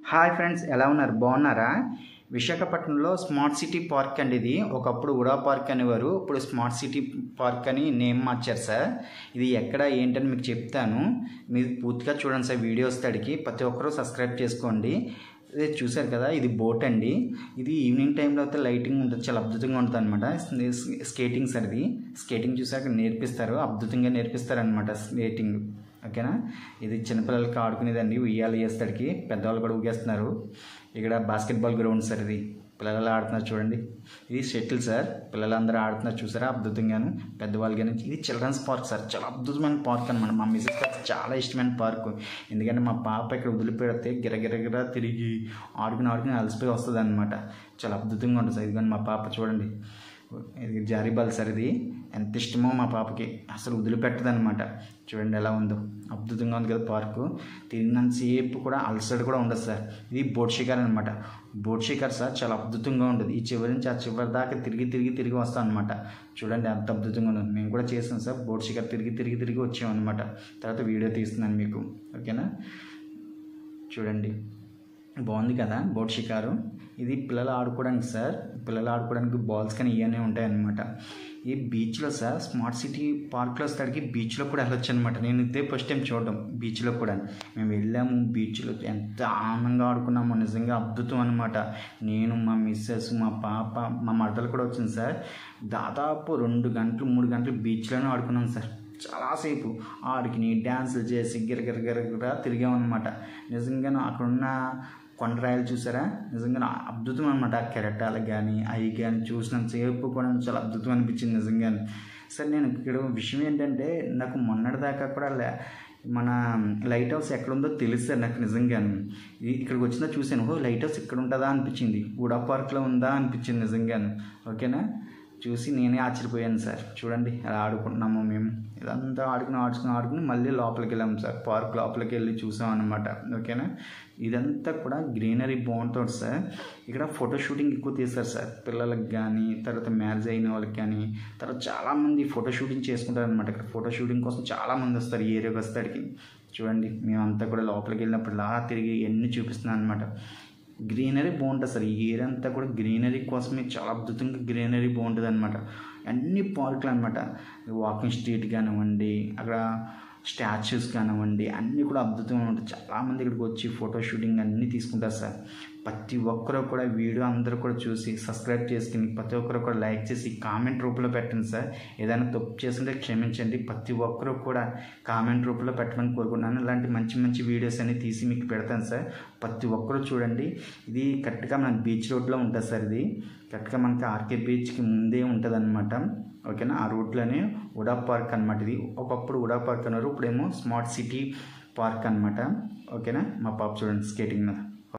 Hi friends, ఎలా ఉన్నారు? బాగున్నారా? విశాఖపట్నంలో స్మార్ట్ సిటీ పార్క్ అండి. ఇది ఒకప్పుడు ఉడా పార్క్ అనేవారు, ఇప్పుడు స్మార్ట్ సిటీ పార్క్ అని నేమ్ మార్చారు సార్. ఇది ఎక్కడ ఏంటని మీకు చెప్తాను, మీరు పూర్తిగా చూడండి సార్. వీడియో వస్తాడికి ప్రతి ఒక్కరూ సబ్స్క్రైబ్ చేసుకోండి. ఇది చూసారు కదా, ఇది బోట్ అండి. ఇది ఈవినింగ్ టైంలో అయితే లైటింగ్ ఉంటుంది, చాలా అద్భుతంగా ఉంటుంది అనమాట. స్కేటింగ్ సార్, ఇది స్కేటింగ్ చూసాక నేర్పిస్తారు, అద్భుతంగా నేర్పిస్తారు అనమాట స్కేటింగ్. ఓకేనా, ఇది చిన్నపిల్లలకి ఆడుకునేదండి. ఉయ్యాలు వేస్తాడికి, పెద్దవాళ్ళు కూడా ఊగేస్తున్నారు. ఇక్కడ బాస్కెట్బాల్ గ్రౌండ్ సార్, ఇది పిల్లలు ఆడుతున్నారు చూడండి. ఇది షటిల్ సార్, పిల్లలందరూ ఆడుతున్నారు చూసారా, అద్భుతంగాను. పెద్దవాళ్ళు కానీ ఇది చిల్డ్రన్స్ పార్క్ సార్, చాలా అద్భుతమైన పార్క్ అనమాట. మా మిసెస్ గారికి చాలా ఇష్టమైన పార్క్. ఎందుకంటే మా పాప ఇక్కడ వదిలిపెడితే గిరగిరగిర తిరిగి ఆడుకుని అలసిపోయి వస్తుంది అనమాట. చాలా అద్భుతంగా ఉంటుంది సార్. ఇదిగోండి మా పాప చూడండి, ఇది జారీబాల్ సార్. ఇది ఎంత ఇష్టమో మా పాపకి, అసలు వదిలిపెట్టదు అనమాట. చూడండి ఎలా ఉందో, అద్భుతంగా ఉంది కదా పార్కు. తిరిగినంతసేపు కూడా అలసట కూడా ఉండదు సార్. ఇది బోట్ షికార్ అనమాట. బోట్ షికార్ సార్ చాలా అద్భుతంగా ఉంటుంది. ఈ చివరి నుంచి ఆ చివరి దాకా తిరిగి వస్తాం అనమాట. చూడండి ఎంత అద్భుతంగా ఉంటుంది. మేము కూడా చేసాం సార్ బోట్ షికార్, తిరిగి వచ్చామన్నమాట. తర్వాత వీడియో తీస్తున్నాను మీకు. ఓకేనా, చూడండి బాగుంది కదా బోట్ షికారు. ఇది పిల్లలు ఆడుకోవడానికి సార్, పిల్లలు ఆడుకోవడానికి బాల్స్ కానీ ఇవన్నీ ఉంటాయన్నమాట. ఈ బీచ్లో సార్, స్మార్ట్ సిటీ పార్క్లో వస్తాడికి బీచ్లో కూడా వెళ్ళొచ్చు అనమాట. నేను ఇదే ఫస్ట్ టైం చూడడం బీచ్లో కూడా. మేము వెళ్ళాము బీచ్లో, ఎంత ఆనందంగా ఆడుకున్నామో, నిజంగా అద్భుతం అనమాట. నేను, మా మిస్సెస్, మా పాప, మా మరదలు కూడా వచ్చింది సార్. దాదాపు 2 గంటలు 3 గంటలు బీచ్లోనే ఆడుకున్నాం సార్. చాలాసేపు ఆడుకుని డ్యాన్సులు చేసి గిరగిర తిరిగామన్నమాట. నిజంగానే అక్కడున్న కొండరాయలు చూసారా, నిజంగా అద్భుతం అనమాట. ఆ కెరటాలు కానీ అవి కానీ చూసినంతసేపు కూడా చాలా అద్భుతం అనిపించింది నిజంగానే. సరే, నేను ఇక్కడ విషయం ఏంటంటే, నాకు మొన్నటిదాకా కూడా మన లైట్ హౌస్ ఎక్కడుందో తెలుసు నాకు నిజంగాను. ఇక్కడికి వచ్చినా చూశాను, లైట్ హౌస్ ఇక్కడ ఉంటుందా అనిపించింది, ఉడా పార్క్లో ఉందా అనిపించింది నిజంగాను. ఓకేనా, చూసి నేనే ఆశ్చర్యపోయాను సార్. చూడండి అలా ఆడుకుంటున్నాము మేము. ఇదంతా ఆడుకుని మళ్ళీ లోపలికి వెళ్ళాము సార్. పార్క్ లోపలికి వెళ్ళి చూసాం అనమాట. ఓకేనా, ఇదంతా కూడా గ్రీనరీ బాగుంటుంది సార్. ఇక్కడ ఫోటో షూటింగ్ ఎక్కువ తీస్తారు సార్, పిల్లలకి కానీ, తర్వాత మ్యారేజ్ అయిన వాళ్ళకి కానీ, తర్వాత చాలామంది ఫోటో షూటింగ్ చేసుకుంటారు అనమాట. ఇక్కడ ఫోటో షూటింగ్ కోసం చాలామంది వస్తారు, ఈ ఏరియాకి వస్తాడికి. చూడండి మేమంతా కూడా లోపలికి వెళ్ళినప్పుడు ఇలా తిరిగి ఎన్ని చూపిస్తున్నాను అనమాట. గ్రీనరీ బాగుంటుంది సార్. ఈ ఏరియా అంతా కూడా గ్రీనరీ కోసమే, చాలా అద్భుతంగా గ్రీనరీ బాగుంటుంది అనమాట. అన్ని పార్కులు అనమాట. వాకింగ్ స్ట్రీట్ కానివ్వండి, అక్కడ స్టాచ్యూస్ కానివ్వండి, అన్నీ కూడా అద్భుతంగా ఉంటాయి. చాలామంది ఇక్కడికి వచ్చి ఫోటో షూటింగ్ అన్నీ తీసుకుంటారు సార్. ప్రతి ఒక్కరూ కూడా వీడియో అందరూ కూడా చూసి సబ్స్క్రైబ్ చేసుకుని, ప్రతి ఒక్కరు కూడా లైక్ చేసి కామెంట్ రూపంలో పెట్టండి సార్. ఏదైనా తప్పు చేస్తుంటే క్షమించండి. ప్రతి ఒక్కరూ కూడా కామెంట్ రూపంలో పెట్టమని కోరుకుంటున్నాను. ఇలాంటి మంచి వీడియోస్ అన్ని తీసి మీకు పెడతాను సార్. ప్రతి ఒక్కరూ చూడండి. ఇది కరెక్ట్గా మన బీచ్ రోడ్లో ఉంటుంది సార్. ఇది కరెక్ట్గా మనకి ఆర్కే బీచ్కి ముందే ఉంటుంది అనమాట. ఓకేనా, ఆ రోడ్లోనే ఉడా పార్క్ అనమాట. ఇది ఒకప్పుడు ఉడా పార్క్ అన్నారు, ఇప్పుడేమో స్మార్ట్ సిటీ పార్క్ అనమాట. ఓకేనా, మా పాప చూడండి స్కేటింగ్ మీద.